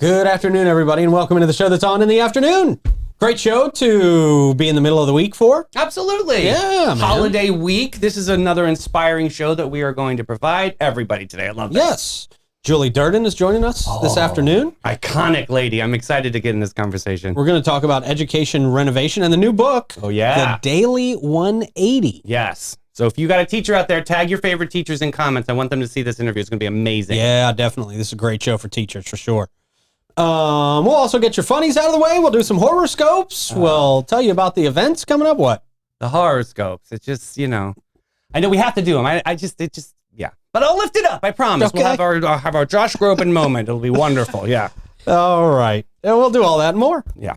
Good afternoon, everybody, and welcome into the show that's on in the afternoon. Great show to be in the middle of the week for. Absolutely. Yeah, man. Holiday week. This is another inspiring show that we are going to provide everybody today. I love this. Yes. Julie Durden is joining us this afternoon. Iconic lady. I'm excited to get in this conversation. We're going to talk about education renovation and the new book. Oh, yeah. The Daily 180. Yes. So if you got a teacher out there, tag your favorite teachers in comments. I want them to see this interview. It's going to be amazing. Yeah, definitely. This is a great show for teachers, for sure. We'll also get your funnies out of the way. We'll do some horoscopes. We'll tell you about the events coming up. What? The horoscopes. It's just, I know we have to do them. Yeah. But I'll lift it up. I promise. Okay. We'll have our Josh Groban moment. It'll be wonderful. Yeah. All right. And we'll do all that and more. Yeah.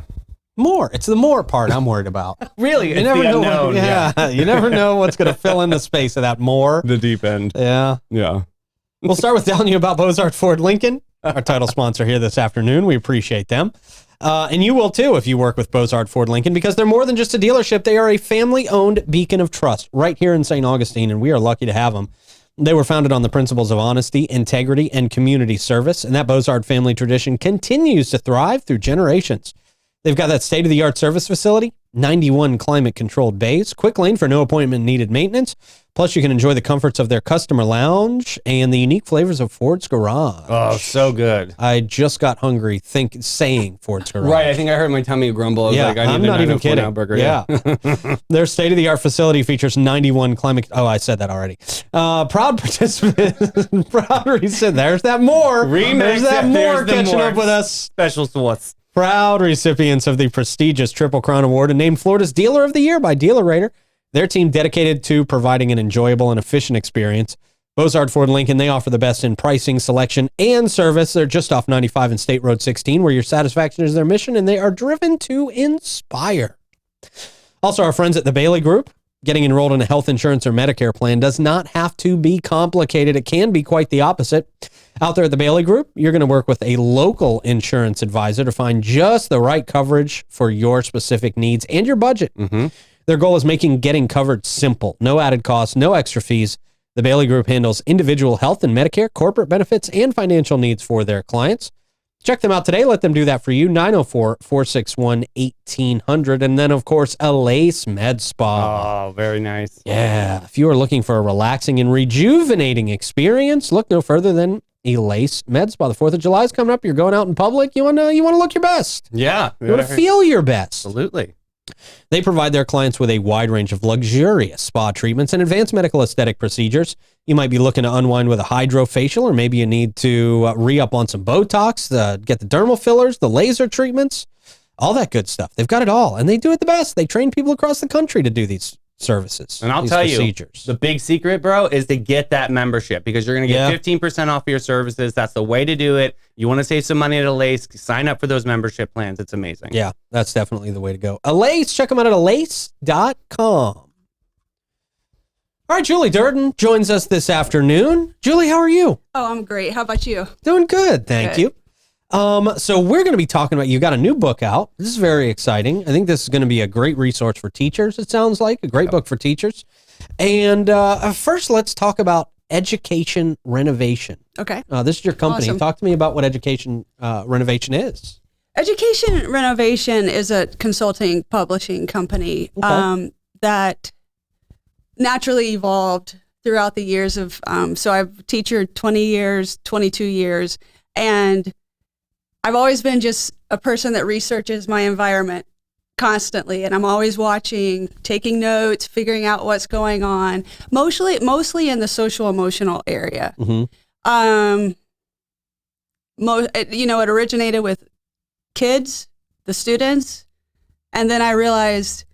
More. It's the more part I'm worried about. Really? You never know. You never know what's going to fill in the space of that more. The deep end. Yeah. Yeah. We'll start with telling you about Bozard Ford Lincoln, our title sponsor here this afternoon. We appreciate them. And you will too if you work with Bozard Ford Lincoln, because they're more than just a dealership. They are a family-owned beacon of trust right here in St. Augustine, and we are lucky to have them. They were founded on the principles of honesty, integrity, and community service, and that Bozard family tradition continues to thrive through generations. They've got that state-of-the-art service facility, 91 climate-controlled bays, quick lane for no appointment-needed maintenance, plus you can enjoy the comforts of their customer lounge and the unique flavors of Ford's Garage. Oh, so good. I just got hungry saying Ford's Garage. Right, I think I heard my tummy grumble. I was like, I need I'm a not even 904 kidding. now burger. Yeah. Their state-of-the-art facility features 91 climate... Oh, I said that already. Proud participant... There's that more. There's that more catching up with us. Special sauce. Proud recipients of the prestigious Triple Crown Award and named Florida's Dealer of the Year by Dealer Rater. Their team dedicated to providing an enjoyable and efficient experience. Bozard Ford Lincoln, they offer the best in pricing, selection, and service. They're just off 95 and State Road 16, where your satisfaction is their mission, and they are driven to inspire. Also, our friends at the Bailey Group. Getting enrolled in a health insurance or Medicare plan does not have to be complicated. It can be quite the opposite. Out there at the Bailey Group, you're going to work with a local insurance advisor to find just the right coverage for your specific needs and your budget. Mm-hmm. Their goal is making getting covered simple. No added costs, no extra fees. The Bailey Group handles individual health and Medicare, corporate benefits, and financial needs for their clients. Check them out today. Let them do that for you. 904-461-1800. And then, of course, Elace Med Spa. Oh, very nice. Yeah. If you are looking for a relaxing and rejuvenating experience, look no further than Elace Med Spa. The 4th of July is coming up. You're going out in public. You want to look your best. Yeah. You want to feel your best. Absolutely. They provide their clients with a wide range of luxurious spa treatments and advanced medical aesthetic procedures. You might be looking to unwind with a hydrofacial, or maybe you need to re-up on some Botox, get the dermal fillers, the laser treatments, all that good stuff. They've got it all, and they do it the best. They train people across the country to do these services. And I'll tell you, the big secret, bro, is to get that membership, because you're going to get 15% off your services. That's the way to do it. You want to save some money at Elace, sign up for those membership plans. It's amazing. Yeah, that's definitely the way to go. Elace, check them out at elace.com. All right, Julie Durden joins us this afternoon. Julie, how are you? Oh, I'm great. How about you? Doing good, thank you. So we're going to be talking about, you got a new book out. This is very exciting. I think this is going to be a great resource for teachers. It sounds like a great book for teachers. And first, let's talk about Education Renovation. Okay. This is your company. Awesome. Talk to me about what Education Renovation is. Education Renovation is a consulting publishing company that naturally evolved throughout the years of, so I've teachered 20 years, 22 years, and I've always been just a person that researches my environment constantly, and I'm always watching, taking notes, figuring out what's going on, mostly in the social emotional area. Mm-hmm. It originated with kids, the students, and then I realized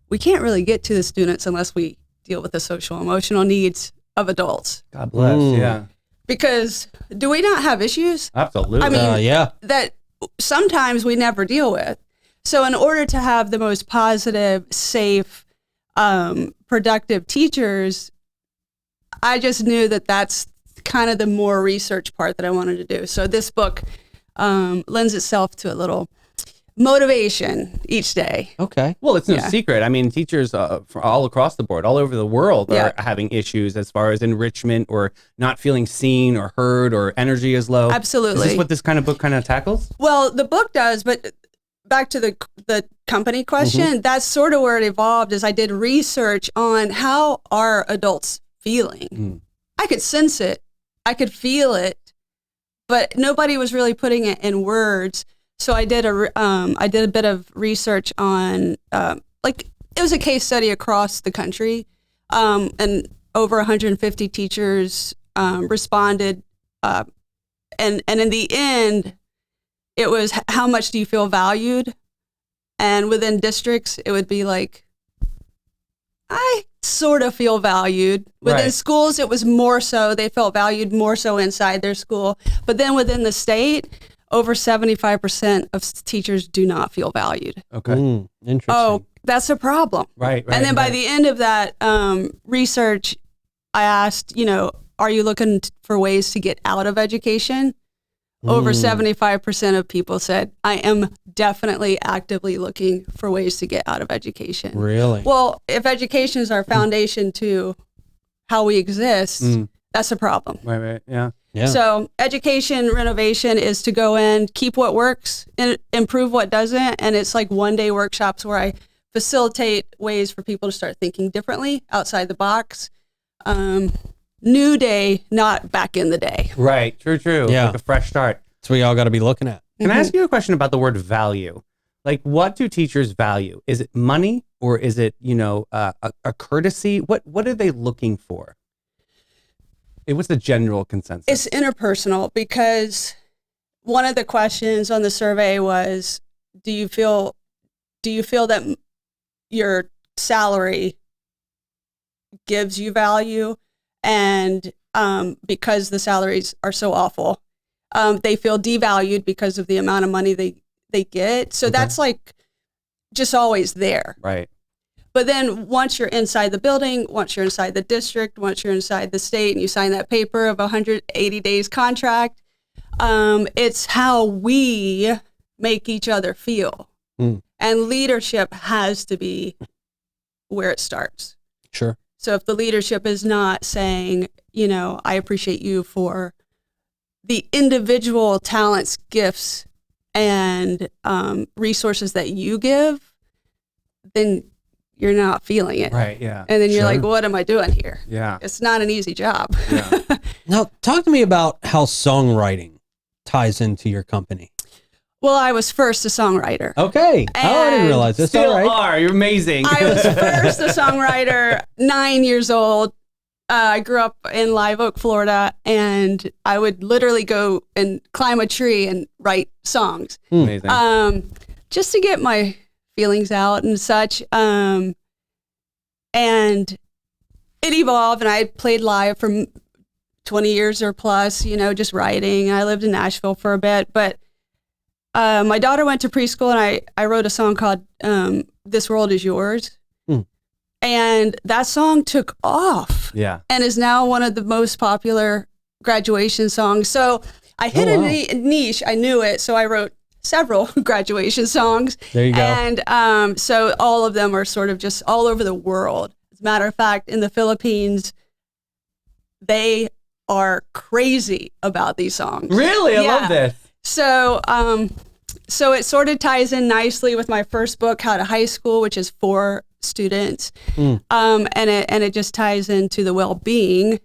we can't really get to the students unless we deal with the social emotional needs of adults. God bless. Yeah. Because do we not have issues? Absolutely. I mean, yeah. that sometimes we never deal with. So in order to have the most positive, safe, productive teachers, I just knew that that's kind of the more research part that I wanted to do. So this book lends itself to a little motivation each day. Okay. Well, it's no secret. I mean, teachers all across the board, all over the world, are having issues as far as enrichment or not feeling seen or heard, or energy is low. Absolutely. Is this what this kind of book kind of tackles? Well, the book does, but back to the company question, that's sort of where it evolved. Is I did research on how are adults feeling. I could sense it, I could feel it, but nobody was really putting it in words. So I did a bit of research on it was a case study across the country, and over 150 teachers responded, and in the end, it was how much do you feel valued, and within districts, it would be like, I sort of feel valued. Within schools, it was more so they felt valued more so inside their school, but then within the state, over 75% of teachers do not feel valued. Okay. Interesting. Oh, that's a problem. Right. And then by the end of that research, I asked, are you looking for ways to get out of education? Over 75% of people said, I am definitely actively looking for ways to get out of education. Really? Well, if education is our foundation to how we exist, that's a problem. Right. Yeah. So education renovation is to go in, keep what works, and improve what doesn't. And it's like one-day workshops where I facilitate ways for people to start thinking differently, outside the box. New day, not back in the day. Right. True. Yeah. Like a fresh start. That's what y'all got to be looking at. Can I ask you a question about the word value? Like, what do teachers value? Is it money, or is it, a courtesy? What are they looking for? What's the general consensus? It's interpersonal, because one of the questions on the survey was, do you feel that your salary gives you value? And because the salaries are so awful, they feel devalued because of the amount of money they get. So that's like just always there. Right. But then once you're inside the building, once you're inside the district, once you're inside the state, and you sign that paper of 180 days contract, it's how we make each other feel. And leadership has to be where it starts. Sure. So if the leadership is not saying, I appreciate you for the individual talents, gifts, and resources that you give, then you're not feeling it. Right, yeah. And then you're like, what am I doing here? Yeah. It's not an easy job. Yeah. Now, talk to me about how songwriting ties into your company. Well, I was first a songwriter. Okay. I didn't realize this. Still All right. are. You're amazing. I was first a songwriter, 9 years old. I grew up in Live Oak, Florida, and I would literally go and climb a tree and write songs. Amazing. Just to get my feelings out and such. And it evolved, and I played live for 20 years or plus, just writing. I lived in Nashville for a bit, but my daughter went to preschool, and I wrote a song called This World Is Yours. And that song took off. Yeah. And is now one of the most popular graduation songs. So I hit a niche. I knew it. So I wrote several graduation songs. There you go. And so all of them are sort of just all over the world. As a matter of fact, in the Philippines, they are crazy about these songs. Really? I love this. So, so it sort of ties in nicely with my first book, How to High School, which is for students. And it just ties into the well-being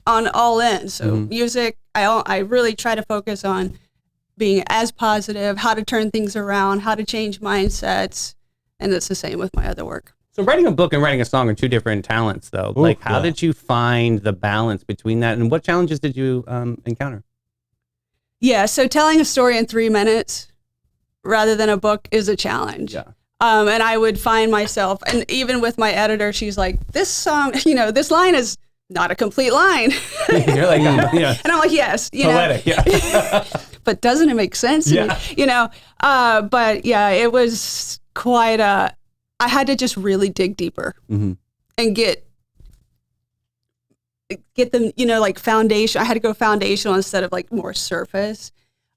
on all ends. So music, I really try to focus on being as positive, how to turn things around, how to change mindsets. And it's the same with my other work. So writing a book and writing a song are two different talents, though. How did you find the balance between that, and what challenges did you encounter? Yeah, so telling a story in 3 minutes rather than a book is a challenge. Yeah. And I would find myself, and even with my editor, she's like, this song, this line is not a complete line. You're like, yeah. And I'm like, yes, Poetic, yeah. But doesn't it make sense? Yeah. But yeah, it was quite I had to just really dig deeper and get them, like foundation. I had to go foundational instead of like more surface.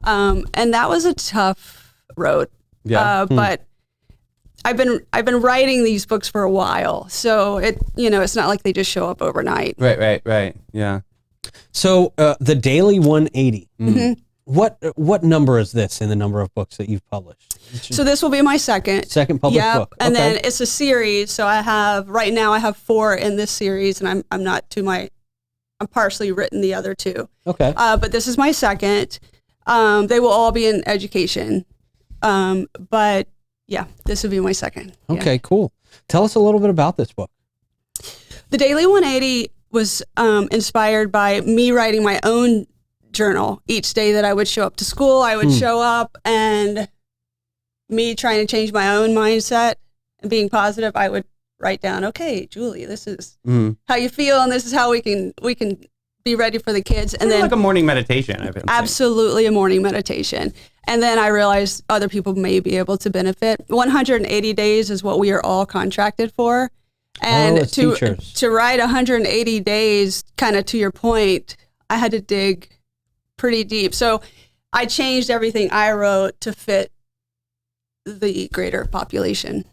And that was a tough road. Yeah. But I've been writing these books for a while, so it's not like they just show up overnight. Right. Yeah. So the Daily 180. Mm-hmm. What number is this in the number of books that you've published? So this will be my second Published book. And Okay. then it's a series. So I have 4 in this series, and I'm partially written the other 2. Okay. But this is my second. They will all be in education. But yeah, this will be my second. Okay, Yeah. cool. Tell us a little bit about this book. The Daily 180 was inspired by me writing my own journal. Each day that I would show up to school, I would show up, and me trying to change my own mindset and being positive, I would write down, okay, Julie, this is how you feel, and this is how we can be ready for the kids. And then like a morning meditation. I've been saying. absolutely a morning meditation. And then I realized other people may be able to benefit. 180 days is what we are all contracted for. And as teachers. to write 180 days, kind of to your point, I had to dig pretty deep. So I changed everything I wrote to fit the greater population.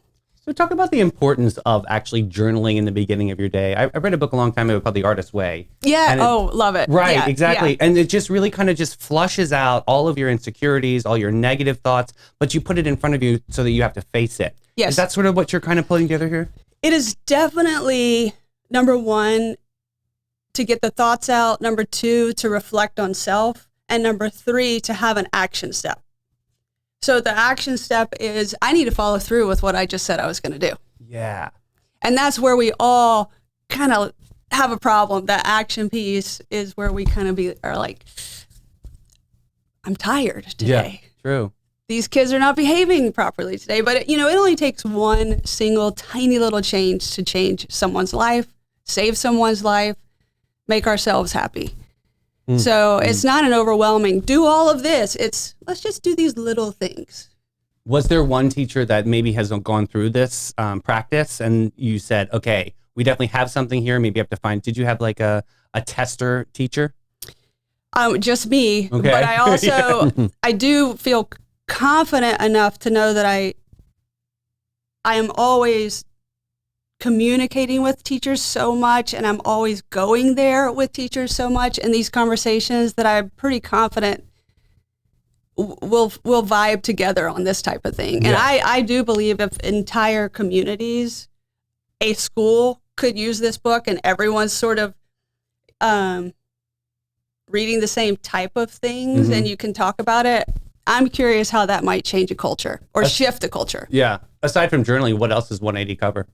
So talk about the importance of actually journaling in the beginning of your day. I read a book a long time ago called The Artist's Way. Yeah. And Love it. Right, Yeah, exactly. yeah. And it just really kind of just flushes out all of your insecurities, all your negative thoughts, but you put it in front of you so that you have to face it. Yes. Is that sort of what you're kind of putting together here? It is definitely, number 1, to get the thoughts out. Number 2, to reflect on self. And number 3, to have an action step. So the action step is I need to follow through with what I just said I was going to do. Yeah. And that's where we all kind of have a problem. The action piece is where we kind of are like, I'm tired today. Yeah, true. These kids are not behaving properly today. But, it only takes one single tiny little change to change someone's life, save someone's life, make ourselves happy. So it's not an overwhelming, do all of this. It's, let's just do these little things. Was there one teacher that maybe has gone through this practice and you said, okay, we definitely have something here. Maybe I have to find, did you have like a tester teacher? Just me. Okay. But I also, I do feel confident enough to know that I am always communicating with teachers so much, and I'm always going there with teachers so much in these conversations that I'm pretty confident we'll vibe together on this type of thing. Yeah. And I do believe if entire communities, a school could use this book and everyone's sort of reading the same type of things and you can talk about it, I'm curious how that might change a culture or shift a culture. Yeah. Aside from journaling, what else does 180 cover?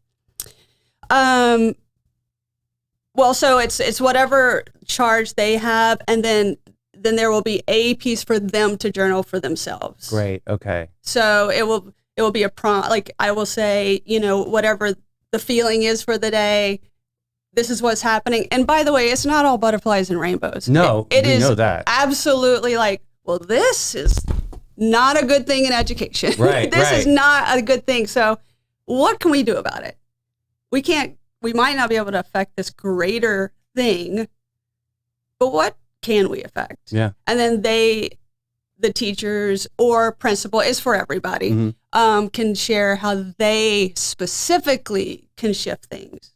Well, so it's whatever charge they have, and then there will be a piece for them to journal for themselves. Great. Okay. So it will be a prompt. Like I will say, whatever the feeling is for the day, this is what's happening. And by the way, it's not all butterflies and rainbows. No, it we is know that. Absolutely like, well, this is not a good thing in education. Right. This is right. not a good thing. So what can we do about it? We might not be able to affect this greater thing, but what can we affect? Yeah. And then the teachers or principal, is for everybody, can share how they specifically can shift things.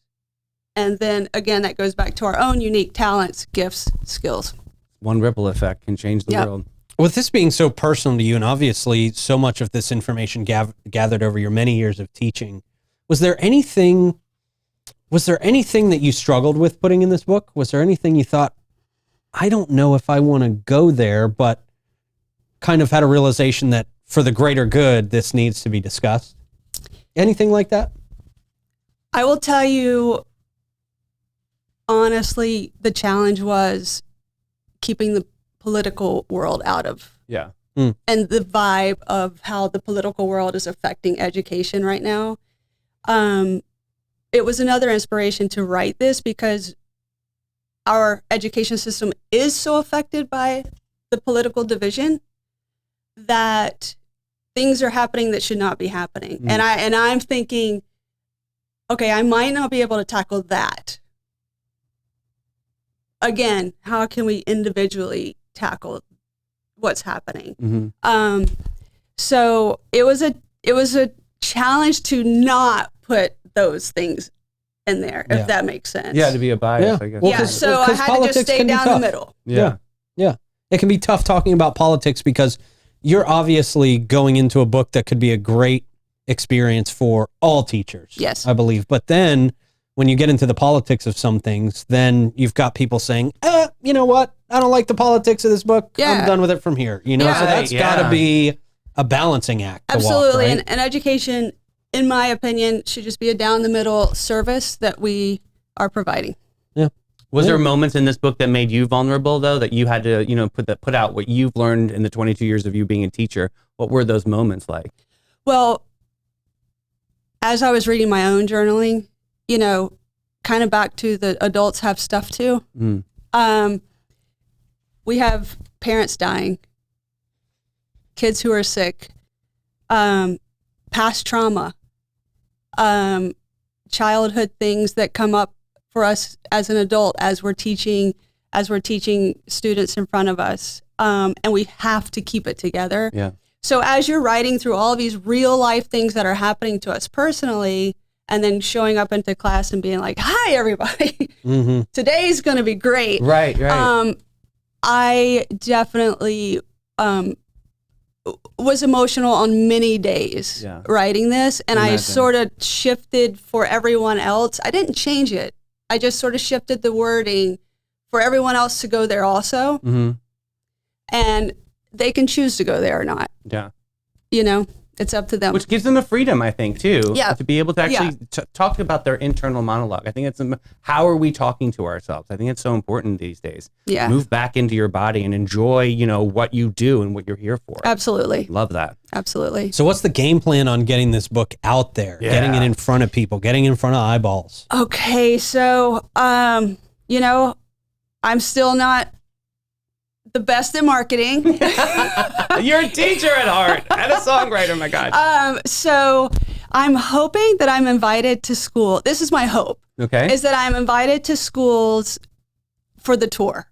And then again, that goes back to our own unique talents, gifts, skills. One ripple effect can change the Yep. world. With this being so personal to you, and obviously so much of this information gathered over your many years of teaching, was there anything that you struggled with putting in this book? Was there anything you thought, I don't know if I want to go there, but kind of had a realization that for the greater good, this needs to be discussed? Anything like that? I will tell you, honestly, the challenge was keeping the political world out of, Yeah. and the vibe of how the political world is affecting education right now. It was another inspiration to write this because our education system is so affected by the political division that things are happening that should not be happening. And I'm thinking, okay, I might not be able to tackle that. Again, how can we individually tackle what's happening? So it was a challenge to not put those things in there, if that makes sense. Yeah, to be a bias, Yeah. I guess. Well, Yeah, so I had to just stay down the middle. Yeah. It can be tough talking about politics because you're obviously going into a book that could be a great experience for all teachers. Yes. I believe. But then when you get into the politics of some things, then you've got people saying, you know what? I don't like the politics of this book. Yeah. I'm done with it from here. You know, Yeah. so that's got to be a balancing act. Absolutely. To walk, right? And education, in my opinion, should just be a down the middle service that we are providing. Yeah. Was there moments in this book that made you vulnerable, though, that you had to, you know, put out what you've learned in the 22 years of you being a teacher? What were those moments like? Well, as I was reading my own journaling, you know, kind of back to the adults have stuff too. We have parents dying, kids who are sick, past trauma, childhood things that come up for us as an adult as we're teaching students in front of us, and we have to keep it together. Yeah. So as you're writing through all these real life things that are happening to us personally, and then showing up into class and being like, "Hi, everybody, today's going to be great." Right. I definitely was emotional on many days writing this, and I sort of shifted for everyone else. I didn't change it. I just sort of shifted the wording for everyone else to go there also. And they can choose to go there or not. Yeah. You know, it's up to them. Which gives them the freedom, I think, too. Yeah. To be able to actually talk about their internal monologue. I think it's how are we talking to ourselves? I think it's so important these days. Yeah. Move back into your body and enjoy, you know, what you do and what you're here for. Absolutely. Love that. Absolutely. So what's the game plan on getting this book out there, getting it in front of people, getting it in front of eyeballs? Okay. So, you know, I'm still not the best at marketing. You're a teacher at heart and a songwriter, my God. So I'm hoping that I'm invited to school. This is my hope. Okay. Is that I'm invited to schools for the tour,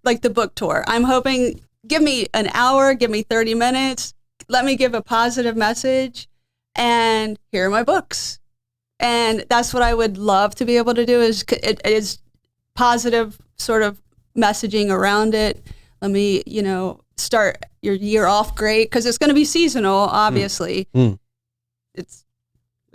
like the book tour. I'm hoping, give me an hour, give me 30 minutes, let me give a positive message, and here are my books. And that's what I would love to be able to do is positive sort of messaging around it. Let me, you know, start your year off great, because it's going to be seasonal, obviously. We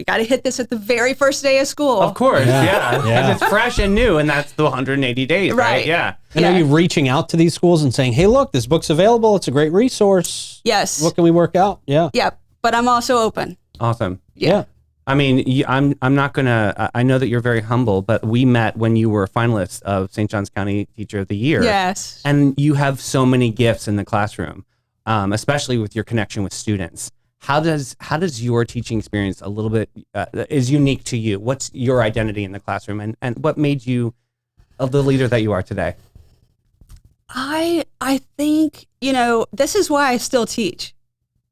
got to hit this at the very first day of school. Of course, yeah. Because it's fresh and new, and that's the 180 days, right? Yeah. And are you reaching out to these schools and saying, hey, look, this book's available. It's a great resource. Yes. What can we work out? Yeah. Yeah, but I'm also open. Awesome. Yeah. I mean, I'm not going to, I know that you're very humble, but we met when you were a finalist of St. Johns County Teacher of the Year. Yes. And you have so many gifts in the classroom, especially with your connection with students. How does your teaching experience a little bit is unique to you? What's your identity in the classroom, and what made you the leader that you are today? I think, you know, this is why I still teach.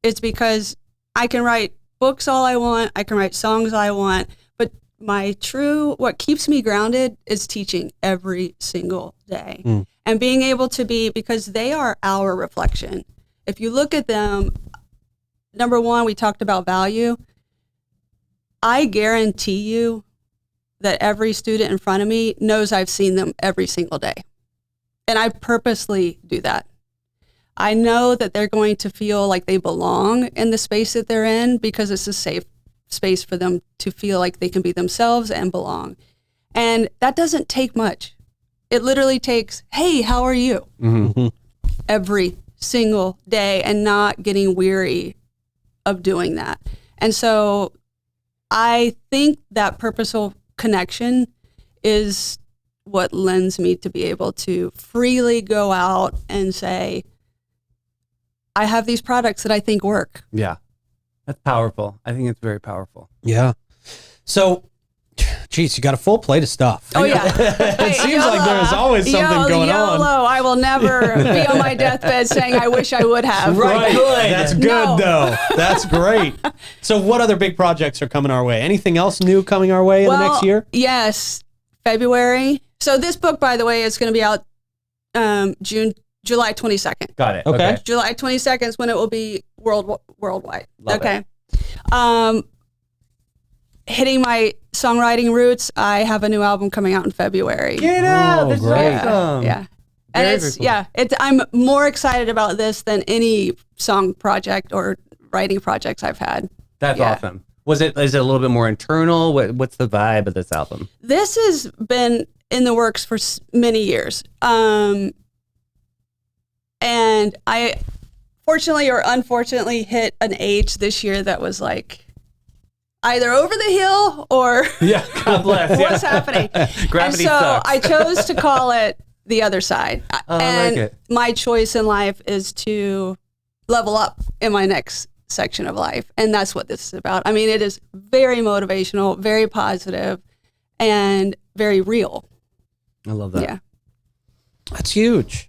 It's because I can write books all I want, I can write songs I want, but what keeps me grounded is teaching every single day. And being able to because they are our reflection. If you look at them, number one, we talked about value. I guarantee you that every student in front of me knows I've seen them every single day. And I purposely do that. I know that they're going to feel like they belong in the space that they're in, because it's a safe space for them to feel like they can be themselves and belong. And that doesn't take much. It literally takes, hey, how are you? Every single day, and not getting weary of doing that. And so I think that purposeful connection is what lends me to be able to freely go out and say, I have these products that I think work. Yeah. That's powerful. I think it's very powerful. Yeah. So, geez, you got a full plate of stuff. Oh, yeah. It seems like there's always something going on. I will never be on my deathbed saying I wish I would have. Right. That's good, though. That's great. So what other big projects are coming our way? Anything else new coming our way in the next year? Yes. February. So this book, by the way, is going to be out July 22nd. Got it. Okay. July 22nd is when it will be worldwide. Love okay. Hitting my songwriting roots, I have a new album coming out in February. Get out! That's great. awesome. Yeah. And Very, it's, very cool. I'm more excited about this than any song project or writing projects I've had. That's Yeah. awesome. Is it a little bit more internal? What's the vibe of this album? This has been in the works for many years. And I fortunately or unfortunately hit an age this year that was like either over the hill or Yeah, God bless. what's happening. Gravity and so sucks. I chose to call it The Other Side. Oh, I and like it. my choice in life is to level up in my next section of life. And that's what this is about. I mean, it is very motivational, very positive, and very real. I love that. Yeah. That's huge.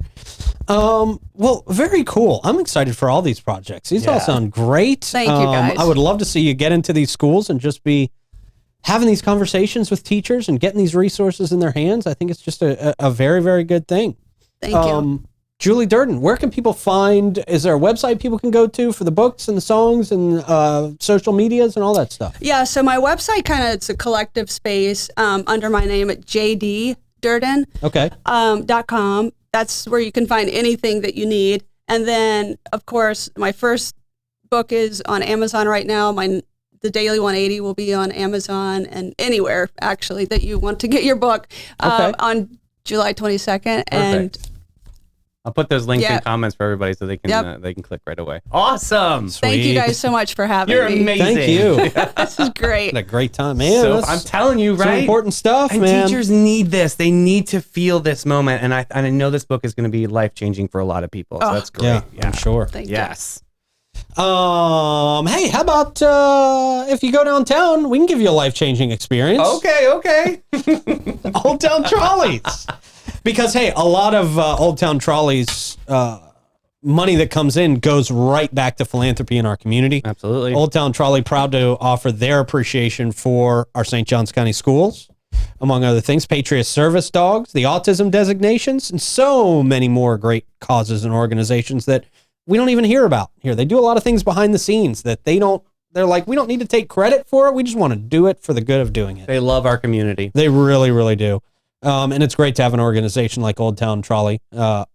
Well, very cool. I'm excited for all these projects. These all Yeah. sound great. Thank you, guys. I would love to see you get into these schools and just be having these conversations with teachers and getting these resources in their hands. I think it's just a very, very good thing. Thank you. Julie Durden, where can people find, is there a website people can go to for the books and the songs and social medias and all that stuff? Yeah, so my website it's a collective space under my name at jdurden.com. Okay. That's where you can find anything that you need. And then, of course, my first book is on Amazon right now. The Daily 180 will be on Amazon and anywhere, actually, that you want to get your book on July 22nd. And Perfect. I'll put those links Yeah. in comments for everybody so they can Yep. they can click right away. Awesome. thank you guys so much for having You're me. amazing. Thank you. This is great. Had a great time, man. So That's I'm telling you, some right? important stuff, And man. teachers need this. They need to feel this moment. And I know this book is going to be life changing for a lot of people. So that's great. Yeah, I'm sure. Thank you. Yes. Hey, how about if you go downtown, we can give you a life-changing experience. Okay. Old Town Trolleys. Because, hey, a lot of Old Town Trolleys money that comes in goes right back to philanthropy in our community. Absolutely. Old Town Trolley proud to offer their appreciation for our St. Johns County schools, among other things, Patriot Service Dogs, the autism designations, and so many more great causes and organizations that we don't even hear about here. They do a lot of things behind the scenes that they're like, we don't need to take credit for it. We just want to do it for the good of doing it. They love our community. They really, really do. And it's great to have an organization like Old Town Trolley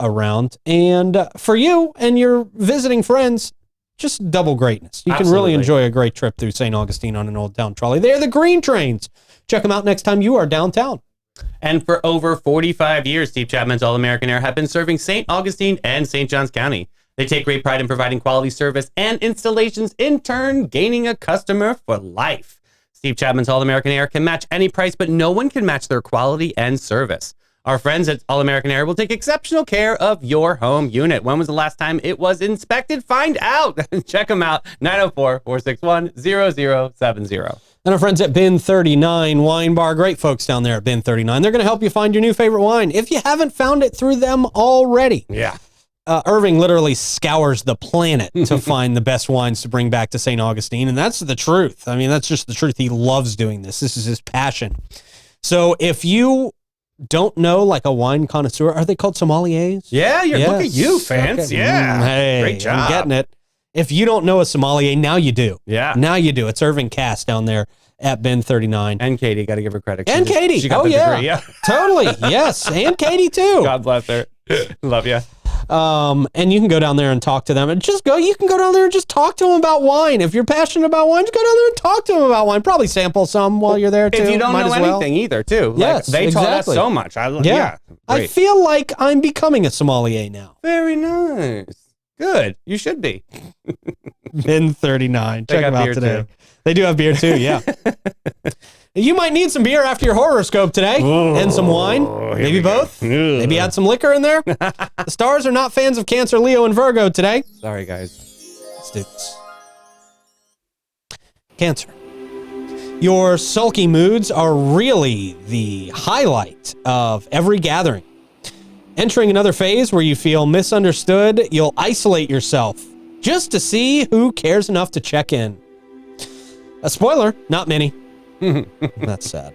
around. And for you and your visiting friends, just double greatness. You can really Absolutely. enjoy a great trip through St. Augustine on an Old Town Trolley. They're the green trains. Check them out next time you are downtown. And for over 45 years, Steve Chapman's All-American Air have been serving St. Augustine and St. Johns County. They take great pride in providing quality service and installations, in turn, gaining a customer for life. Steve Chapman's All-American Air can match any price, but no one can match their quality and service. Our friends at All-American Air will take exceptional care of your home unit. When was the last time it was inspected? Find out. Check them out, 904-461-0070. And our friends at Bin 39 Wine Bar, great folks down there at Bin 39. They're going to help you find your new favorite wine if you haven't found it through them already. Yeah. Irving literally scours the planet to find the best wines to bring back to St. Augustine. And that's the truth. I mean, that's just the truth. He loves doing this. This is his passion. So if you don't know, like a wine connoisseur, are they called sommeliers? Yeah, look at you, Yes. fans. Okay. Yeah. Hey, Great job. I'm getting it. If you don't know a sommelier, now you do. Yeah. Now you do. It's Irving Cass down there at Bin 39. And Katie, got to give her credit. And Katie. She got Oh, the yeah. degree. Yeah. Totally. Yes. And Katie, too. God bless her. Love you. And you can go down there and talk to them and you can go down there and just talk to them about wine. If you're passionate about wine, just go down there and talk to them about wine. Probably sample some while you're there too. If you don't Might know as well. anything either, too. Yes, They taught us exactly. so much. Yeah. I Great. feel like I'm becoming a sommelier now. Very nice. Good. You should be. Bin 39. They Check got them out beer, today. too. They do have beer too, yeah. You might need some beer after your horoscope today and some wine. Maybe both. Maybe add some liquor in there. The stars are not fans of Cancer, Leo, and Virgo today. Sorry, guys. Let's do this. Cancer. Your sulky moods are really the highlight of every gathering. Entering another phase where you feel misunderstood, you'll isolate yourself just to see who cares enough to check in. A spoiler, not many. That's sad.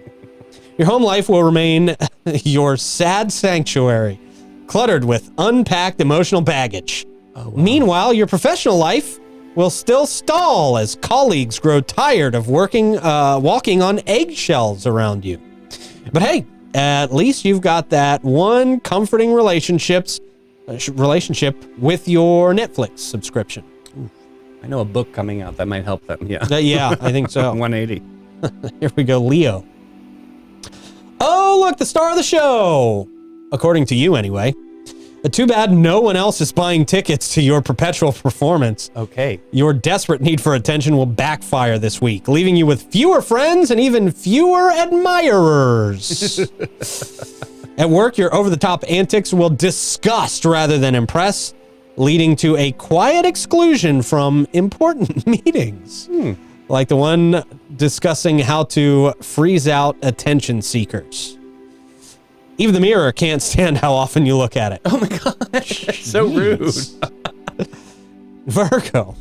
Your home life will remain your sad sanctuary, cluttered with unpacked emotional baggage. Meanwhile, your professional life will still stall as colleagues grow tired of walking on eggshells around you. But hey, at least you've got that one comforting relationship with your Netflix subscription. I know a book coming out that might help them. Yeah. Yeah, I think so. 180. Here we go, Leo. Oh, look, the star of the show. According to you, anyway. Too bad no one else is buying tickets to your perpetual performance. Okay. Your desperate need for attention will backfire this week, leaving you with fewer friends and even fewer admirers. At work, your over-the-top antics will disgust rather than impress, leading to a quiet exclusion from important meetings. Like the one discussing how to freeze out attention seekers. Even the mirror can't stand how often you look at it. Oh my God. So rude. Virgo.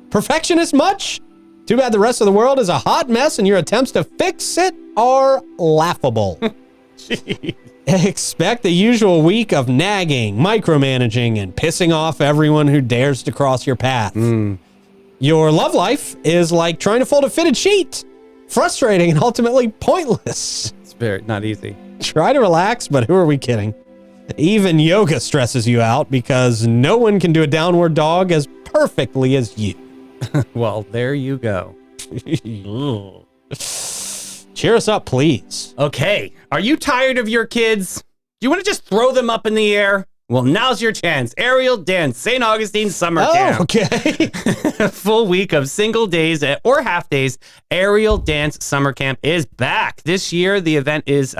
Perfectionist much? Too bad the rest of the world is a hot mess and your attempts to fix it are laughable. Jeez. Expect the usual week of nagging, micromanaging, and pissing off everyone who dares to cross your path. Your love life is like trying to fold a fitted sheet. Frustrating and ultimately pointless. It's very not easy. Try to relax, but who are we kidding? Even yoga stresses you out because no one can do a downward dog as perfectly as you. Well, there you go. Cheer us up, please. Okay. Are you tired of your kids? Do you want to just throw them up in the air? Well, now's your chance. Aerial Dance, St. Augustine Summer Camp. Okay. Full week of single days or half days. Aerial Dance Summer Camp is back. This year, the event is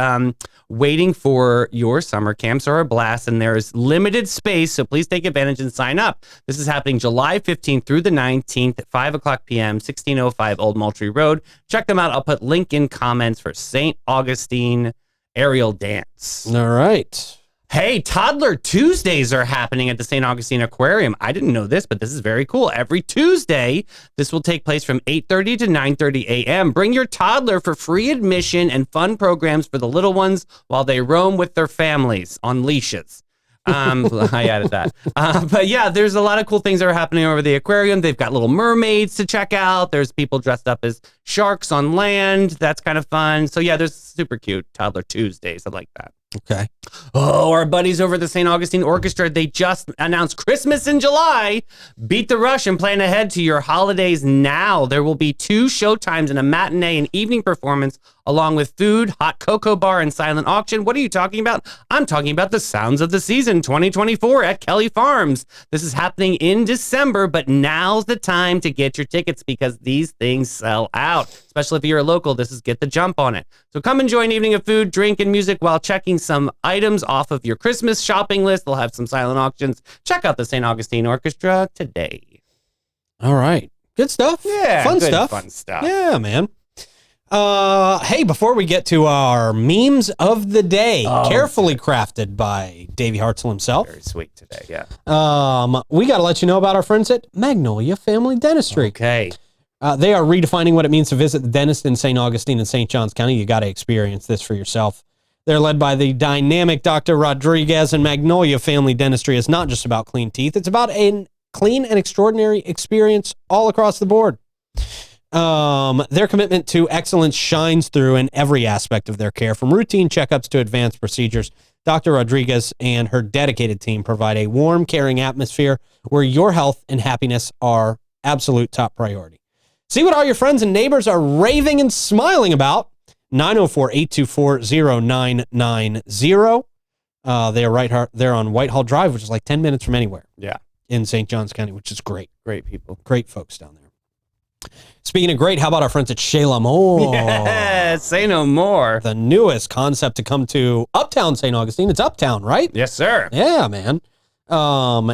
waiting for your summer camps are a blast, and there's limited space, so please take advantage and sign up. This is happening July 15th through the 19th at 5 o'clock p.m., 1605 Old Moultrie Road. Check them out. I'll put link in comments for St. Augustine Aerial Dance. All right. Hey, Toddler Tuesdays are happening at the St. Augustine Aquarium. I didn't know this, but this is very cool. Every Tuesday, this will take place from 8:30 to 9:30 a.m. Bring your toddler for free admission and fun programs for the little ones while they roam with their families on leashes. I added that. But yeah, there's a lot of cool things that are happening over the aquarium. They've got little mermaids to check out. There's people dressed up as sharks on land. That's kind of fun. So yeah, there's super cute Toddler Tuesdays. I like that. Okay. Oh, our buddies over at the St. Augustine Orchestra, they just announced Christmas in July. Beat the rush and plan ahead to your holidays now. There will be 2 showtimes and a matinee and evening performance, along with food, hot cocoa bar, and silent auction. What are you talking about? I'm talking about the Sounds of the Season 2024 at Kelly Farms. This is happening in December, but now's the time to get your tickets because these things sell out. Especially if you're a local, this is get the jump on it. So come enjoy an evening of food, drink, and music while checking some items off of your Christmas shopping list. They'll have some silent auctions. Check out the St. Augustine Orchestra today. All right. Good stuff. Yeah. Fun good, stuff. Fun stuff. Yeah, man. Hey, before we get to our memes of the day, carefully crafted by Davey Hartzell himself. Very sweet today, yeah. We got to let you know about our friends at Magnolia Family Dentistry. Okay. They are redefining what it means to visit the dentist in St. Augustine and St. Johns County. You got to experience this for yourself. They're led by the dynamic Dr. Rodriguez, and Magnolia Family Dentistry is not just about clean teeth. It's about a clean and extraordinary experience all across the board. Their commitment to excellence shines through in every aspect of their care, from routine checkups to advanced procedures. Dr. Rodriguez and her dedicated team provide a warm, caring atmosphere where your health and happiness are absolute top priority. See what all your friends and neighbors are raving and smiling about. 904-824-0990. They're right there on Whitehall Drive, which is like 10 minutes from anywhere. Yeah. In St. Johns County, which is great. Great people. Great folks down there. Speaking of great, how about our friends at Chez L'Amour? Yes, say no more. The newest concept to come to Uptown St. Augustine. It's Uptown, right? Yes, sir. Yeah, man.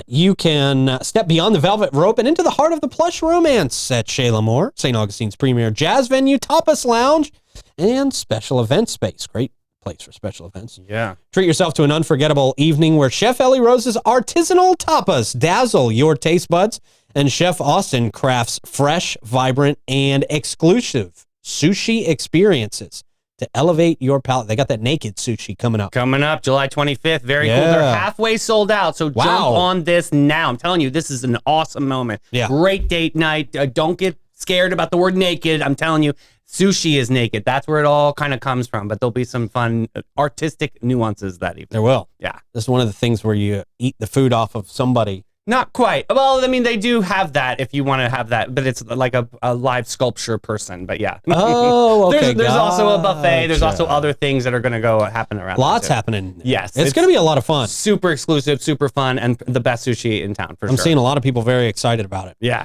You can step beyond the velvet rope and into the heart of the plush romance at Chez L'Amour, St. Augustine's premier jazz venue, tapas lounge, and special event space. Great place for special events. Yeah. Treat yourself to an unforgettable evening where Chef Ellie Rose's artisanal tapas dazzle your taste buds, and Chef Austin crafts fresh, vibrant, and exclusive sushi experiences. to elevate your palate. They got that naked sushi coming up. Coming up July 25th. Very cool. They're halfway sold out. So jump on this now. I'm telling you, this is an awesome moment. Yeah. Great date night. Don't get scared about the word naked. I'm telling you, sushi is naked. That's where it all kind of comes from. But there'll be some fun artistic nuances that evening. There will. Yeah. This is one of the things where you eat the food off of somebody. Not quite. Well, I mean, they do have that if you want to have that, but it's like a live sculpture person. But yeah. Oh, okay. There's also a buffet. There's also other things that are going to go happen around. Lots happening. Yes. It's going to be a lot of fun. Super exclusive, super fun, and the best sushi in town for sure. I'm seeing a lot of people very excited about it. Yeah.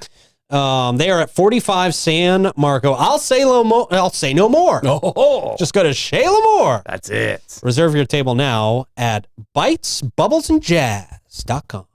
They are at 45 San Marco. I'll say no more. Oh, Just go to Shayla Moore. that's it. Reserve your table now at bitesbubblesandjazz.com.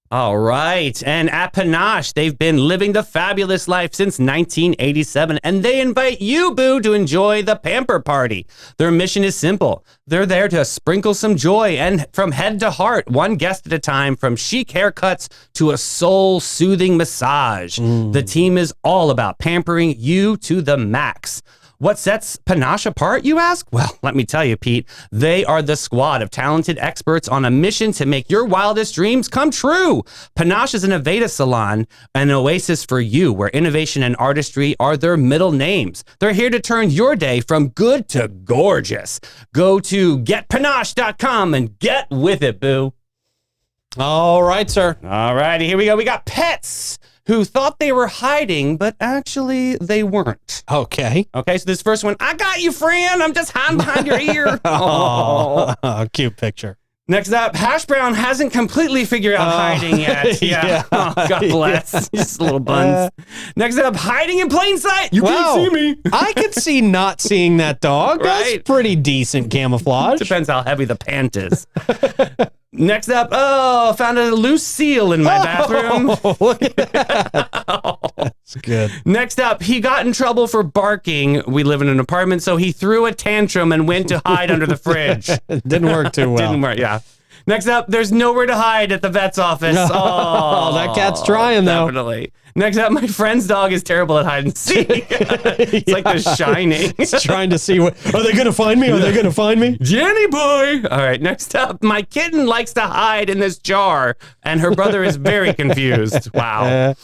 All right. And at Panache, they've been living the fabulous life since 1987, and they invite you, Boo, to enjoy the Pamper Party. Their mission is simple. They're there to sprinkle some joy, and from head to heart, one guest at a time, from chic haircuts to a soul-soothing massage. The team is all about pampering you to the max. What sets Panache apart, you ask? Well, let me tell you, Pete, they are the squad of talented experts on a mission to make your wildest dreams come true. Panache is an Aveda salon, an oasis for you, where innovation and artistry are their middle names. They're here to turn your day from good to gorgeous. Go to getpanache.com and get with it, Boo. All right, sir. All righty, here we go. We got pets who thought they were hiding, but actually they weren't. Okay. Okay, so this first one, I got you, friend. I'm just hiding behind your ear. Oh, cute picture. Next up, Hash Brown hasn't completely figured out hiding yet. Yeah. Oh, God bless. Just little buns. Next up, hiding in plain sight. You can't see me. I could see not seeing that dog. That's Right. pretty decent camouflage. Depends how heavy the pant is. Next up, found a loose seal in my bathroom. Look at that. That's good. Next up, he got in trouble for barking. We live in an apartment, so he threw a tantrum and went to hide under the fridge. Didn't work too well. Didn't work, yeah. Next up, there's nowhere to hide at the vet's office. Oh, that cat's trying, though. Definitely. Next up, my friend's dog is terrible at hide and seek. It's like The Shining. It's trying to see what. Are they going to find me? Are they going to find me? Jenny boy. All right, next up, my kitten likes to hide in this jar, and her brother is very confused. Wow.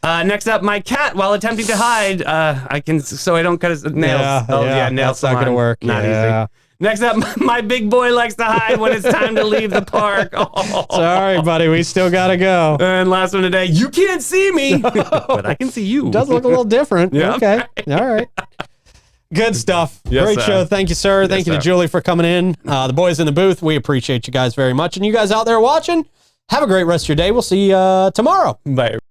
Next up, my cat, while attempting to hide, I don't cut his nails. Nails. That's not going to work. Not easy. Next up, my big boy likes to hide when it's time to leave the park. Oh. Sorry, buddy. We still got to go. And last one today, you can't see me, but I can see you. Does look a little different. Yeah. Okay. All right. Good stuff. Yes, Great sir. show. Thank you, sir. Thank you to sir. Julie for coming in. The boys in the booth, we appreciate you guys very much. And you guys out there watching, have a great rest of your day. We'll see you tomorrow. Bye.